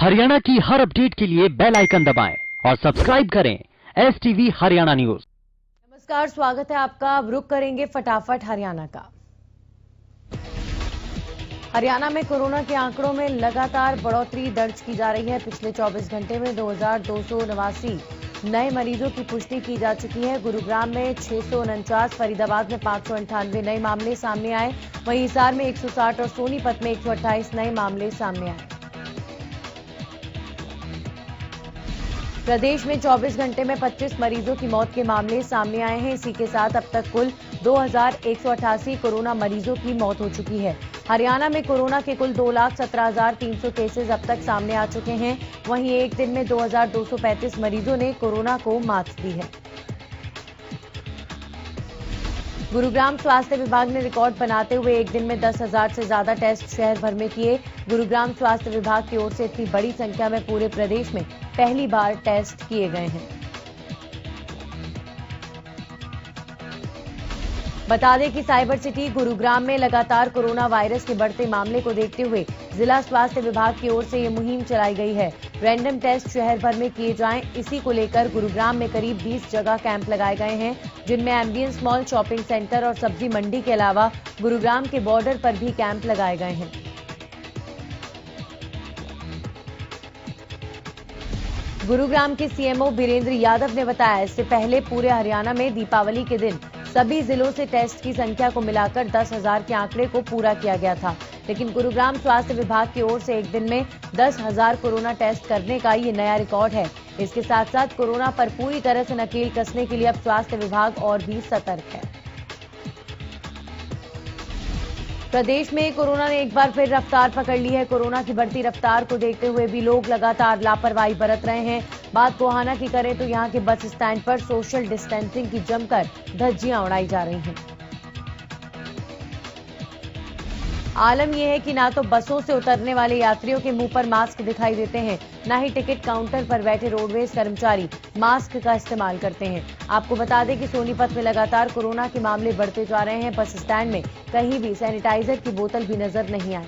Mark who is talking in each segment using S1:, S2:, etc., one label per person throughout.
S1: हरियाणा की हर अपडेट के लिए बेल आइकन दबाएं और सब्सक्राइब करें STV हरियाणा न्यूज।
S2: नमस्कार, स्वागत है आपका। अब रुक करेंगे फटाफट हरियाणा का। हरियाणा में कोरोना के आंकड़ों में लगातार बढ़ोतरी दर्ज की जा रही है। पिछले 24 घंटे में 2289 नए मरीजों की पुष्टि की जा चुकी है। गुरुग्राम में 649, फरीदाबाद में 598 नए मामले सामने आए। वहीं हिसार में 160 और सोनीपत में 128 नए मामले सामने आए। प्रदेश में 24 घंटे में 25 मरीजों की मौत के मामले सामने आए हैं। इसी के साथ अब तक कुल 2188 कोरोना मरीजों की मौत हो चुकी है। हरियाणा में कोरोना के कुल 2,17,300 केसेस अब तक सामने आ चुके हैं। वहीं एक दिन में 2,235 मरीजों ने कोरोना को मात दी है। गुरुग्राम स्वास्थ्य विभाग ने रिकॉर्ड बनाते हुए एक दिन में 10,000 से ज्यादा टेस्ट शहर भर में किए। गुरुग्राम स्वास्थ्य विभाग की ओर से इतनी बड़ी संख्या में पूरे प्रदेश में पहली बार टेस्ट किए गए हैं। बता दें कि साइबर सिटी गुरुग्राम में लगातार कोरोना वायरस के बढ़ते मामले को देखते हुए जिला स्वास्थ्य विभाग की ओर से ये मुहिम चलाई गई है। रैंडम टेस्ट शहर भर में किए जाएं, इसी को लेकर गुरुग्राम में करीब 20 जगह कैंप लगाए गए हैं, जिनमें एम्बियंस मॉल, शॉपिंग सेंटर और सब्जी मंडी के अलावा गुरुग्राम के बॉर्डर पर भी कैंप लगाए गए हैं। गुरुग्राम के सीएमओ बीरेंद्र यादव ने बताया, इससे पहले पूरे हरियाणा में दीपावली के दिन सभी जिलों से टेस्ट की संख्या को मिलाकर 10,000 के आंकड़े को पूरा किया गया था, लेकिन गुरुग्राम स्वास्थ्य विभाग की ओर से एक दिन में 10,000 कोरोना टेस्ट करने का ये नया रिकॉर्ड है। इसके साथ साथ कोरोना पर पूरी तरह से नकेल कसने के लिए अब स्वास्थ्य विभाग और भी सतर्क है। प्रदेश में कोरोना ने एक बार फिर रफ्तार पकड़ ली है। कोरोना की बढ़ती रफ्तार को देखते हुए भी लोग लगातार लापरवाही बरत रहे हैं। बात गोहाना की करें तो यहां के बस स्टैंड पर सोशल डिस्टेंसिंग की जमकर धज्जियां उड़ाई जा रही हैं। आलम यह है कि ना तो बसों से उतरने वाले यात्रियों के मुंह पर मास्क दिखाई देते हैं, ना ही टिकट काउंटर पर बैठे रोडवेज कर्मचारी मास्क का इस्तेमाल करते हैं। आपको बता दें कि सोनीपत में लगातार कोरोना के मामले बढ़ते जा रहे हैं। बस स्टैंड में कहीं भी सैनिटाइजर की बोतल भी नजर नहीं आई।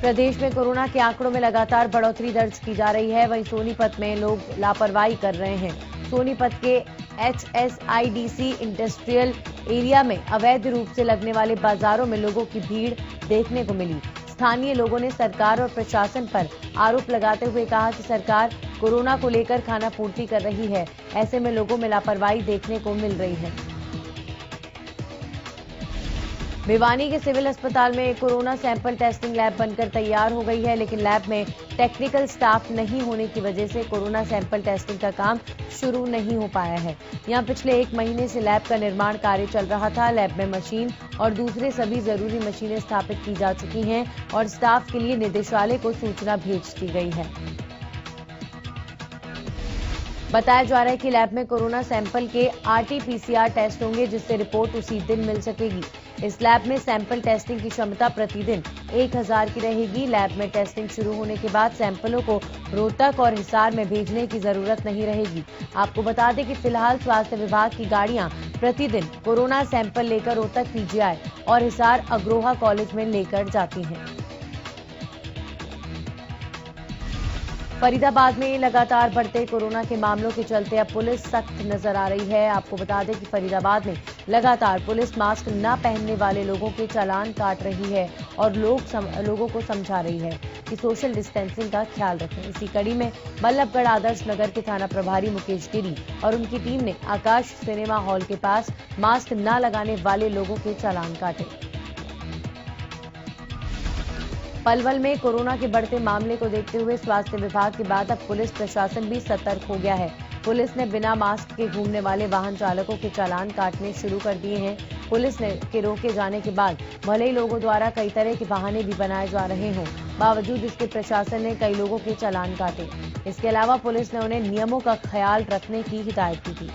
S2: प्रदेश में कोरोना के आंकड़ों में लगातार बढ़ोतरी दर्ज की जा रही है। वहीं सोनीपत में लोग लापरवाही कर रहे हैं। सोनीपत के HSIDC इंडस्ट्रियल एरिया में अवैध रूप से लगने वाले बाजारों में लोगों की भीड़ देखने को मिली। स्थानीय लोगों ने सरकार और प्रशासन पर आरोप लगाते हुए कहा कि सरकार कोरोना को लेकर खानापूर्ति कर रही है, ऐसे में लोगों में लापरवाही देखने को मिल रही है। भिवानी के सिविल अस्पताल में कोरोना सैंपल टेस्टिंग लैब बनकर तैयार हो गई है, लेकिन लैब में टेक्निकल स्टाफ नहीं होने की वजह से कोरोना सैंपल टेस्टिंग का काम शुरू नहीं हो पाया है। यहां पिछले 1 महीने से लैब का निर्माण कार्य चल रहा था। लैब में मशीन और दूसरे सभी जरूरी मशीनें स्थापित की जा चुकी हैं और स्टाफ के लिए निदेशालय को सूचना भेज दी गई है। बताया जा रहा है कि लैब में कोरोना सैंपल के RT-PCR टेस्ट होंगे, जिससे रिपोर्ट उसी दिन मिल सकेगी। इस लैब में सैंपल टेस्टिंग की क्षमता प्रतिदिन 1,000 की रहेगी। लैब में टेस्टिंग शुरू होने के बाद सैंपलों को रोहतक और हिसार में भेजने की जरूरत नहीं रहेगी। आपको बता दें कि फिलहाल स्वास्थ्य विभाग की गाड़ियां प्रतिदिन कोरोना सैंपल लेकर रोहतक PGI और हिसार अग्रोहा कॉलेज में लेकर जाती हैं। फरीदाबाद में लगातार बढ़ते कोरोना के मामलों के चलते अब पुलिस सख्त नजर आ रही है। आपको बता दें कि फरीदाबाद में लगातार पुलिस मास्क न पहनने वाले लोगों के चालान काट रही है और लोगों को समझा रही है कि सोशल डिस्टेंसिंग का ख्याल रखें। इसी कड़ी में बल्लभगढ़ आदर्श नगर के थाना प्रभारी मुकेश गिरी और उनकी टीम ने आकाश सिनेमा हॉल के पास मास्क न लगाने वाले लोगों के चालान काटे। पलवल में कोरोना के बढ़ते मामले को देखते हुए स्वास्थ्य विभाग के बाद अब पुलिस प्रशासन भी सतर्क हो गया है। पुलिस ने बिना मास्क के घूमने वाले वाहन चालकों के चालान काटने शुरू कर दिए हैं। पुलिस के रोके जाने के बाद भले ही लोगों द्वारा कई तरह के बहाने भी बनाए जा रहे हों, बावजूद इसके प्रशासन ने कई लोगों के चालान काटे। इसके अलावा पुलिस ने उन्हें नियमों का ख्याल रखने की हिदायत की थी।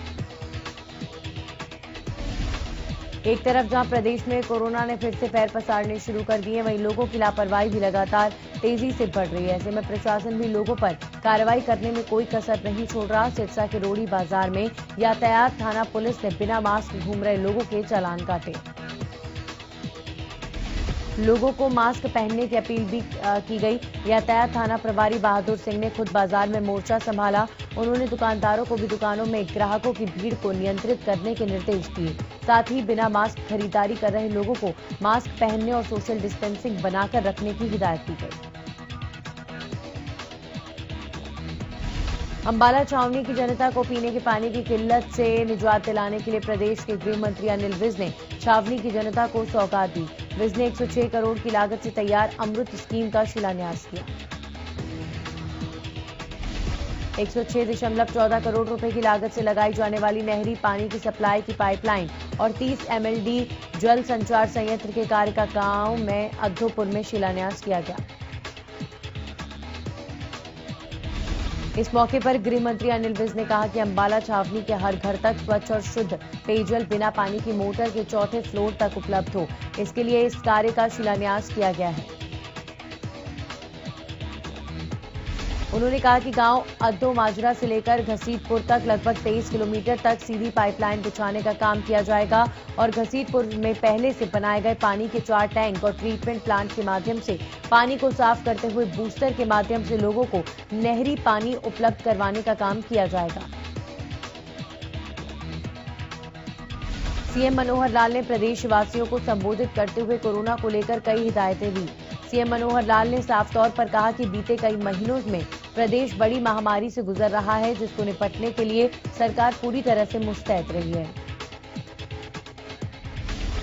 S2: एक तरफ जहां प्रदेश में कोरोना ने फिर से पैर पसारने शुरू कर दिए, वहीं लोगों की लापरवाही भी लगातार तेजी से बढ़ रही है। ऐसे में प्रशासन भी लोगों पर कार्रवाई करने में कोई कसर नहीं छोड़ रहा। सिरसा के रोड़ी बाजार में यातायात थाना पुलिस ने बिना मास्क घूम रहे लोगों के चालान काटे। लोगों को मास्क पहनने की अपील भी की गई। यातायात थाना प्रभारी बहादुर सिंह ने खुद बाजार में मोर्चा संभाला। उन्होंने दुकानदारों को भी दुकानों में ग्राहकों की भीड़ को नियंत्रित करने के निर्देश दिए। साथ ही बिना मास्क खरीदारी कर रहे लोगों को मास्क पहनने और सोशल डिस्टेंसिंग बनाकर रखने की हिदायत दी गई। अंबाला छावनी की जनता को पीने के पानी की किल्लत से निजात दिलाने के लिए प्रदेश के गृह मंत्री अनिल विज ने छावनी की जनता को सौगात दी। विज ने 106 करोड़ की लागत से तैयार अमृत स्कीम का शिलान्यास किया। 106.14 करोड़ रुपए की लागत से लगाई जाने वाली नहरी पानी की सप्लाई की पाइपलाइन और 30 MLD जल संचार संयंत्र के कार्य का गांव में अद्धोपुर में शिलान्यास किया गया। इस मौके पर गृह मंत्री अनिल विज ने कहा कि अंबाला छावनी के हर घर तक स्वच्छ और शुद्ध पेयजल बिना पानी की मोटर के 4थे फ्लोर तक उपलब्ध हो, इसके लिए इस कार्य का शिलान्यास किया गया है। उन्होंने कहा कि गांव अद्दो माजरा से लेकर घसीटपुर तक लगभग 23 किलोमीटर तक सीधी पाइपलाइन बिछाने का काम किया जाएगा और घसीटपुर में पहले से बनाए गए पानी के 4 टैंक और ट्रीटमेंट प्लांट के माध्यम से पानी को साफ करते हुए बूस्टर के माध्यम से लोगों को नहरी पानी उपलब्ध करवाने का काम किया जाएगा। सीएम मनोहर लाल ने प्रदेशवासियों को संबोधित करते हुए कोरोना को लेकर कई हिदायतें दी। सीएम मनोहर लाल ने साफ तौर पर कहा कि बीते कई महीनों में प्रदेश बड़ी महामारी से गुजर रहा है, जिसको निपटने के लिए सरकार पूरी तरह से मुस्तैद रही है।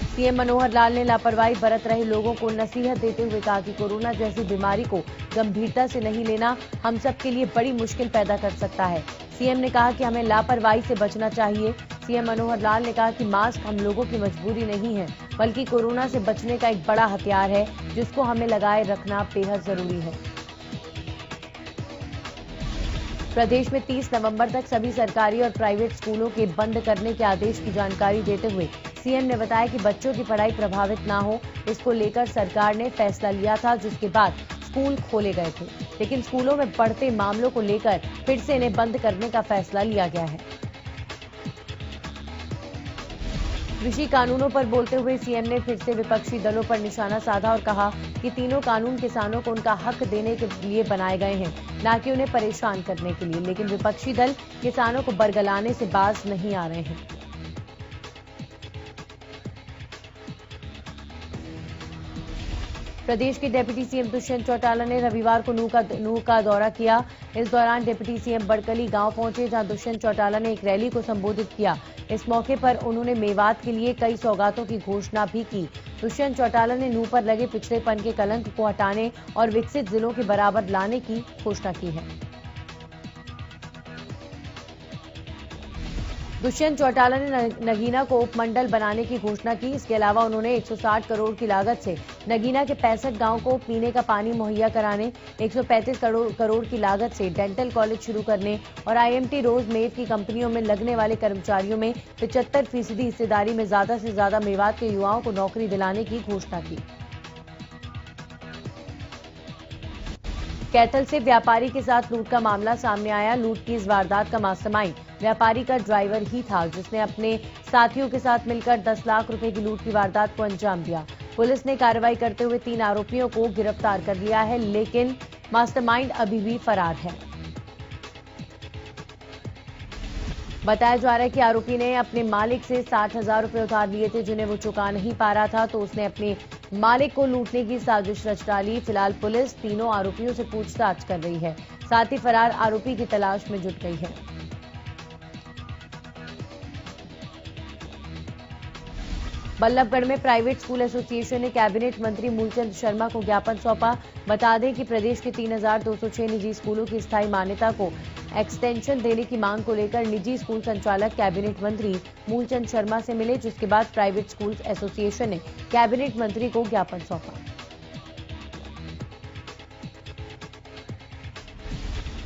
S2: सीएम मनोहर लाल ने लापरवाही बरत रहे लोगों को नसीहत देते हुए कहा कि कोरोना जैसी बीमारी को गंभीरता से नहीं लेना हम सब के लिए बड़ी मुश्किल पैदा कर सकता है। सीएम ने कहा कि हमें लापरवाही से बचना चाहिए। सीएम मनोहर लाल ने कहा कि मास्क हम लोगों की मजबूरी नहीं है, बल्कि कोरोना से बचने का एक बड़ा हथियार है, जिसको हमें लगाए रखना बेहद जरूरी है। प्रदेश में 30 नवंबर तक सभी सरकारी और प्राइवेट स्कूलों के बंद करने के आदेश की जानकारी देते हुए सीएम ने बताया कि बच्चों की पढ़ाई प्रभावित ना हो, इसको लेकर सरकार ने फैसला लिया था, जिसके बाद स्कूल खोले गए थे, लेकिन स्कूलों में बढ़ते मामलों को लेकर फिर से इन्हें बंद करने का फैसला लिया गया है। कृषि कानूनों पर बोलते हुए सीएम ने फिर से विपक्षी दलों पर निशाना साधा और कहा कि तीनों कानून किसानों को उनका हक देने के लिए बनाए गए हैं, न कि उन्हें परेशान करने के लिए, लेकिन विपक्षी दल किसानों को बरगलाने से बाज नहीं आ रहे हैं। प्रदेश के डिप्टी सीएम दुष्यंत चौटाला ने रविवार को नूह का दौरा किया। इस दौरान डिप्टी सीएम बड़कली गांव पहुंचे, जहां दुष्यंत चौटाला ने एक रैली को संबोधित किया। इस मौके पर उन्होंने मेवात के लिए कई सौगातों की घोषणा भी की। दुष्यंत चौटाला ने नूह पर लगे पिछड़ेपन के कलंक को हटाने और विकसित जिलों के बराबर लाने की घोषणा की है। दुष्यंत चौटाला ने नगीना को उपमंडल बनाने की घोषणा की। इसके अलावा उन्होंने 160 करोड़ की लागत से नगीना के 65 गांव को पीने का पानी मुहैया कराने, 135 करोड़ की लागत से डेंटल कॉलेज शुरू करने और IMT रोजमेव की कंपनियों में लगने वाले कर्मचारियों में 75% हिस्सेदारी में ज्यादा से ज्यादा मेवात के युवाओं को नौकरी दिलाने की घोषणा की। कैथल से व्यापारी के साथ लूट का मामला सामने आया। लूट की इस वारदात का मास्टरमाइंड व्यापारी का ड्राइवर ही था, जिसने अपने साथियों के साथ मिलकर 10 लाख रुपए की लूट की वारदात को अंजाम दिया। पुलिस ने कार्रवाई करते हुए 3 आरोपियों को गिरफ्तार कर लिया है, लेकिन मास्टरमाइंड अभी भी फरार है। बताया जा रहा है कि आरोपी ने अपने मालिक से 60,000 रुपए उधार लिए थे, जिन्हें वो चुका नहीं पा रहा था, तो उसने अपने मालिक को लूटने की साजिश रच डाली। फिलहाल पुलिस तीनों आरोपियों से पूछताछ कर रही है, साथ ही फरार आरोपी की तलाश में जुट गई है। बल्लभगढ़ में प्राइवेट स्कूल एसोसिएशन ने कैबिनेट मंत्री मूलचंद शर्मा को ज्ञापन सौंपा। बता दें कि प्रदेश के 3,206 निजी स्कूलों की स्थायी मान्यता को एक्सटेंशन देने की मांग को लेकर निजी स्कूल संचालक कैबिनेट मंत्री मूलचंद शर्मा से मिले, जिसके बाद प्राइवेट स्कूल एसोसिएशन ने कैबिनेट मंत्री को ज्ञापन सौंपा।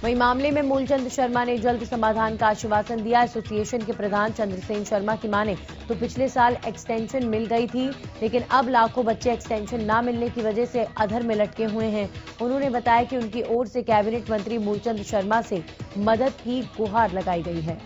S2: वहीं मामले में मूलचंद शर्मा ने जल्द समाधान का आश्वासन दिया। एसोसिएशन के प्रधान चंद्रसेन शर्मा की माने तो पिछले साल एक्सटेंशन मिल गई थी, लेकिन अब लाखों बच्चे एक्सटेंशन न मिलने की वजह से अधर में लटके हुए हैं। उन्होंने बताया कि उनकी ओर से कैबिनेट मंत्री मूलचंद शर्मा से मदद की गुहार लगाई गई है।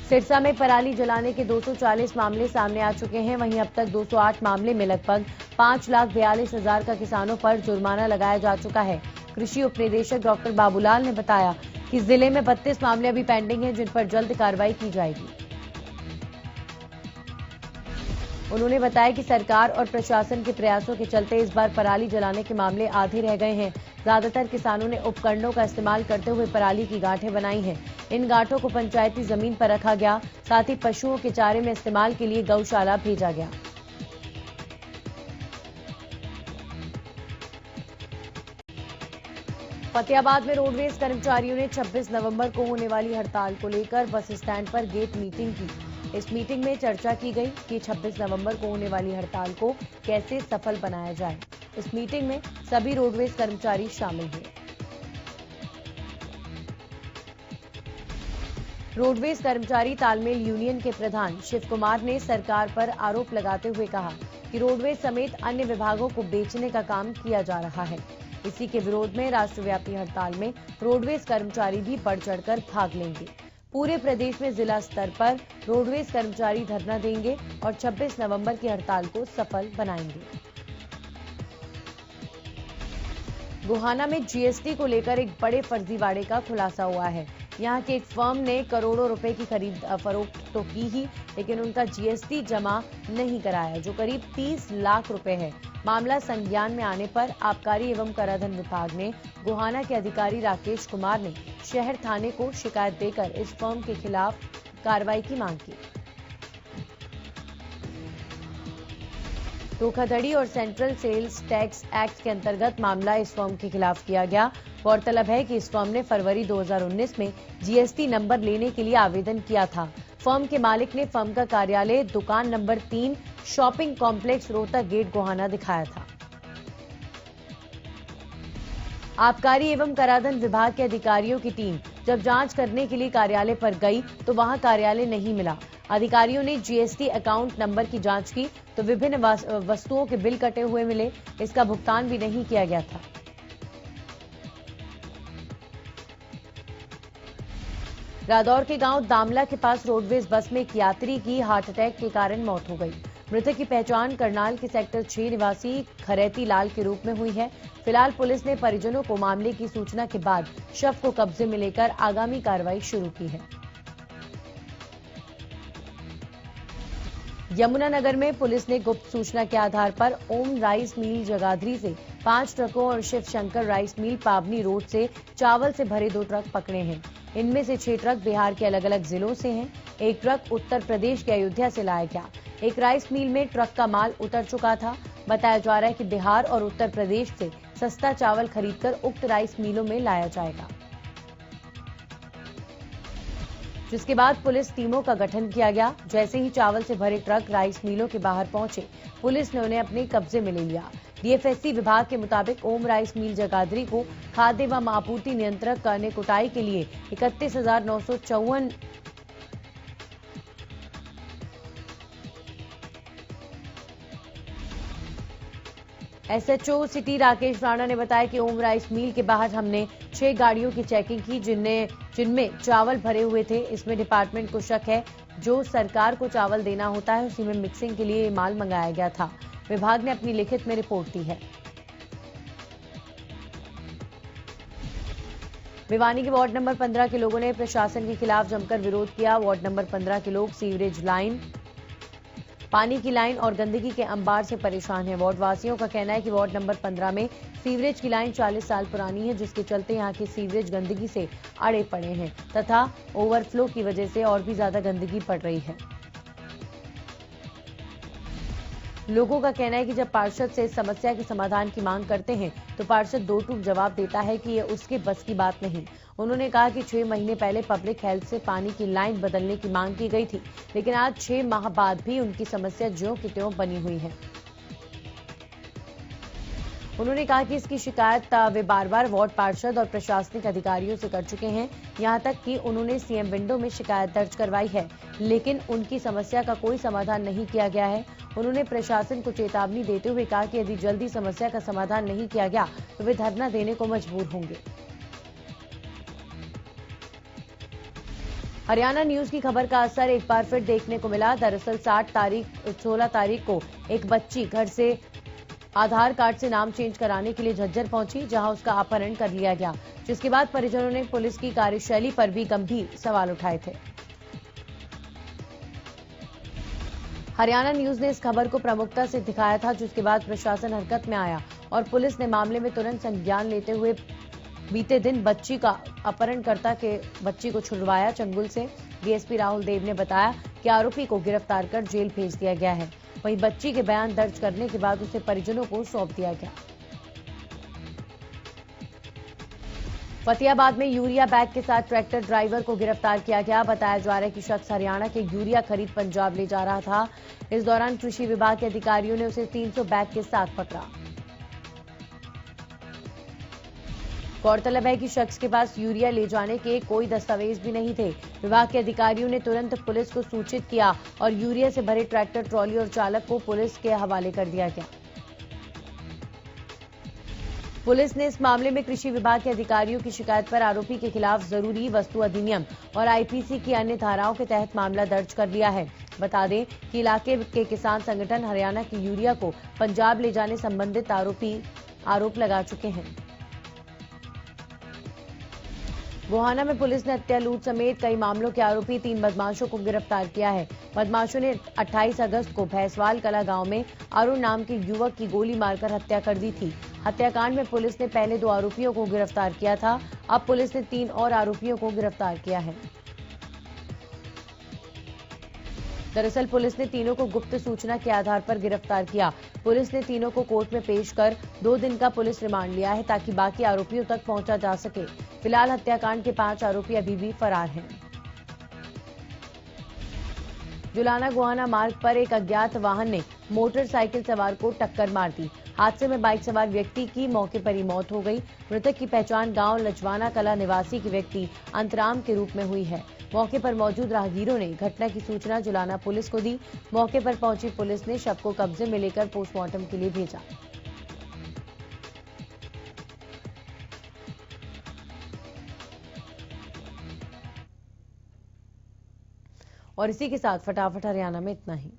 S2: सिरसा में पराली जलाने के 240 मामले सामने आ चुके हैं। वहीं अब तक 208 मामले में लगभग 5,42,000 का किसानों पर जुर्माना लगाया जा चुका है। कृषि उपनिदेशक डॉक्टर बाबूलाल ने बताया कि जिले में 32 मामले अभी पेंडिंग हैं, जिन पर जल्द कार्रवाई की जाएगी। उन्होंने बताया कि सरकार और प्रशासन के प्रयासों के चलते इस बार पराली जलाने के मामले आधे रह गए हैं। ज्यादातर किसानों ने उपकरणों का इस्तेमाल करते हुए पराली की गांठें बनाई हैं। इन गांठों को पंचायती जमीन पर रखा गया, साथ ही पशुओं के चारे में इस्तेमाल के लिए गौशाला भेजा गया। फतेहाबाद में रोडवेज कर्मचारियों ने 26 नवंबर को होने वाली हड़ताल को लेकर बस स्टैंड पर गेट मीटिंग की। इस मीटिंग में चर्चा की गई कि 26 नवंबर को होने वाली हड़ताल को कैसे सफल बनाया जाए। इस मीटिंग में सभी रोडवेज कर्मचारी शामिल हुए। रोडवेज कर्मचारी तालमेल यूनियन के प्रधान शिव कुमार ने सरकार पर आरोप लगाते हुए कहा कि रोडवेज समेत अन्य विभागों को बेचने का काम किया जा रहा है। इसी के विरोध में राष्ट्रव्यापी हड़ताल में रोडवेज कर्मचारी भी बढ़ चढ़कर भाग लेंगे। पूरे प्रदेश में जिला स्तर पर रोडवेज कर्मचारी धरना देंगे और 26 नवंबर की हड़ताल को सफल बनाएंगे। गोहाना में जीएसटी को लेकर एक बड़े फर्जीवाड़े का खुलासा हुआ है। यहां के एक फर्म ने करोड़ों रुपए की खरीद फरोख्त तो की ही, लेकिन उनका जीएसटी जमा नहीं कराया, जो करीब 30 लाख रुपए है। मामला संज्ञान में आने पर आबकारी एवं कराधान विभाग ने गोहाना के अधिकारी राकेश कुमार ने शहर थाने को शिकायत देकर इस फर्म के खिलाफ कार्रवाई की मांग की। धोखाधड़ी और सेंट्रल सेल्स टैक्स एक्ट के अंतर्गत मामला इस फर्म के खिलाफ किया गया। गौरतलब है कि इस फर्म ने फरवरी 2019 में जीएसटी नंबर लेने के लिए आवेदन किया था। फर्म के मालिक ने फर्म का कार्यालय दुकान number 3 shopping complex Rohtak gate Gohana दिखाया था। आबकारी एवं कराधान विभाग के अधिकारियों की टीम जब जांच करने के लिए कार्यालय पर गई तो वहां कार्यालय नहीं मिला। अधिकारियों ने जीएसटी अकाउंट नंबर की जांच की तो विभिन्न वस्तुओं के बिल कटे हुए मिले। इसका भुगतान भी नहीं किया गया था। रादौर के गांव दामला के पास रोडवेज बस में एक यात्री की हार्ट अटैक के कारण मौत हो गई। मृतक की पहचान करनाल के सेक्टर 6 निवासी खरेती लाल के रूप में हुई है। फिलहाल पुलिस ने परिजनों को मामले की सूचना के बाद शव को कब्जे में लेकर आगामी कार्रवाई शुरू की है। यमुनानगर में पुलिस ने गुप्त सूचना के आधार पर ओम राइस मिल जगाधरी से 5 ट्रकों और शिव शंकर राइस मिल पावनी रोड से चावल से भरे 2 ट्रक पकड़े हैं। इनमें से 6 ट्रक बिहार के अलग अलग जिलों से हैं। एक ट्रक उत्तर प्रदेश के अयोध्या से लाया गया। एक राइस मिल में ट्रक का माल उतर चुका था। बताया जा रहा है कि बिहार और उत्तर प्रदेश से सस्ता चावल खरीदकर उक्त राइस मिलों में लाया जाएगा, जिसके बाद पुलिस टीमों का गठन किया गया। जैसे ही चावल से भरे ट्रक राइस मिलों के बाहर पहुंचे, पुलिस ने उन्हें अपने कब्जे में ले लिया। डीएफएससी विभाग के मुताबिक ओम राइस मिल जगाधरी को खाद्य एवं आपूर्ति नियंत्रक ने कुटाई के लिए 31,954 एसएचओ सिटी राकेश राणा ने बताया कि ओम राइस मिल के बाहर हमने 6 गाड़ियों की चेकिंग की, जिनमें चावल भरे हुए थे। इसमें डिपार्टमेंट को शक है जो सरकार को चावल देना होता है उसी में मिक्सिंग के लिए ये माल मंगाया गया था। विभाग ने अपनी लिखित में रिपोर्ट दी है। भिवानी के वार्ड नंबर 15 के लोगों ने प्रशासन के खिलाफ जमकर विरोध किया। वार्ड नंबर 15 के लोग सीवरेज लाइन, पानी की लाइन और गंदगी के अंबार से परेशान हैं। वार्ड वासियों का कहना है कि वार्ड नंबर 15 में सीवरेज की लाइन 40 साल पुरानी है, जिसके चलते यहां के सीवरेज गंदगी से अड़े पड़े हैं तथा ओवरफ्लो की वजह से और भी ज्यादा गंदगी पड़ रही है। लोगों का कहना है कि जब पार्षद से इस समस्या के समाधान की मांग करते हैं तो पार्षद दो टूक जवाब देता है कि ये उसके बस की बात नहीं। उन्होंने कहा कि 6 महीने पहले पब्लिक हेल्थ से पानी की लाइन बदलने की मांग की गई थी, लेकिन आज 6 माह बाद भी उनकी समस्या ज्यों की त्यों बनी हुई है। उन्होंने कहा कि इसकी शिकायत वे बार बार वार्ड पार्षद और प्रशासनिक अधिकारियों से कर चुके हैं। यहां तक कि उन्होंने सीएम विंडो में शिकायत दर्ज करवाई है, लेकिन उनकी समस्या का कोई समाधान नहीं किया गया है। उन्होंने प्रशासन को चेतावनी देते हुए कहा कि यदि जल्दी समस्या का समाधान नहीं किया गया तो वे धरना देने को मजबूर होंगे। हरियाणा न्यूज की खबर का असर एक बार फिर देखने को मिला। दरअसल 16 तारीख को एक बच्ची घर से आधार कार्ड से नाम चेंज कराने के लिए झज्जर पहुंची, जहां उसका अपहरण कर लिया गया, जिसके बाद परिजनों ने पुलिस की कार्यशैली पर भी गंभीर सवाल उठाए थे। हरियाणा न्यूज ने इस खबर को प्रमुखता से दिखाया था, जिसके बाद प्रशासन हरकत में आया और पुलिस ने मामले में तुरंत संज्ञान लेते हुए बीते दिन बच्ची का अपहरणकर्ता के बच्ची को छुड़वाया चंगुल से। डीएसपी राहुल देव ने बताया कि आरोपी को गिरफ्तार कर जेल भेज दिया गया है। वहीं बच्ची के बयान दर्ज करने के बाद उसे परिजनों को सौंप दिया गया। फतेहाबाद में यूरिया बैग के साथ ट्रैक्टर ड्राइवर को गिरफ्तार किया गया। बताया जा रहा है कि शख्स हरियाणा के यूरिया खरीद पंजाब ले जा रहा था। इस दौरान कृषि विभाग के अधिकारियों ने उसे 300 बैग के साथ पकड़ा। गौरतलब है कि शख्स के पास यूरिया ले जाने के कोई दस्तावेज भी नहीं थे। विभाग के अधिकारियों ने तुरंत पुलिस को सूचित किया और यूरिया से भरे ट्रैक्टर ट्रॉली और चालक को पुलिस के हवाले कर दिया गया। पुलिस ने इस मामले में कृषि विभाग के अधिकारियों की शिकायत पर आरोपी के खिलाफ जरूरी वस्तु अधिनियम और आईपीसी की अन्य धाराओं के तहत मामला दर्ज कर लिया है। बता दें कि इलाके के किसान संगठन हरियाणा की यूरिया को पंजाब ले जाने संबंधित आरोप लगा चुके हैं। गोहाना में पुलिस ने हत्या लूट समेत कई मामलों के आरोपी 3 बदमाशों को गिरफ्तार किया है। बदमाशों ने 28 अगस्त को भैंसवाल कला गांव में अरुण नाम के युवक की गोली मारकर हत्या कर दी थी। हत्याकांड में पुलिस ने पहले 2 आरोपियों को गिरफ्तार किया था। अब पुलिस ने 3 और आरोपियों को गिरफ्तार किया है। दरअसल पुलिस ने तीनों को गुप्त सूचना के आधार पर गिरफ्तार किया। पुलिस ने तीनों को कोर्ट में पेश कर 2 दिन का पुलिस रिमांड लिया है, ताकि बाकी आरोपियों तक पहुंचा जा सके। फिलहाल हत्याकांड के 5 आरोपी अभी भी फरार हैं। जुलाना गोहाना मार्ग पर एक अज्ञात वाहन ने मोटरसाइकिल सवार को टक्कर मार दी। हादसे में बाइक सवार व्यक्ति की मौके पर ही मौत हो गई। मृतक की पहचान गांव लजवाना कला निवासी की व्यक्ति अंतराम के रूप में हुई है। मौके पर मौजूद राहगीरों ने घटना की सूचना जुलाना पुलिस को दी। मौके पर पहुंची पुलिस ने शव को कब्जे में लेकर पोस्टमार्टम के लिए भेजा। और इसी के साथ फटाफट हरियाणा में इतना ही।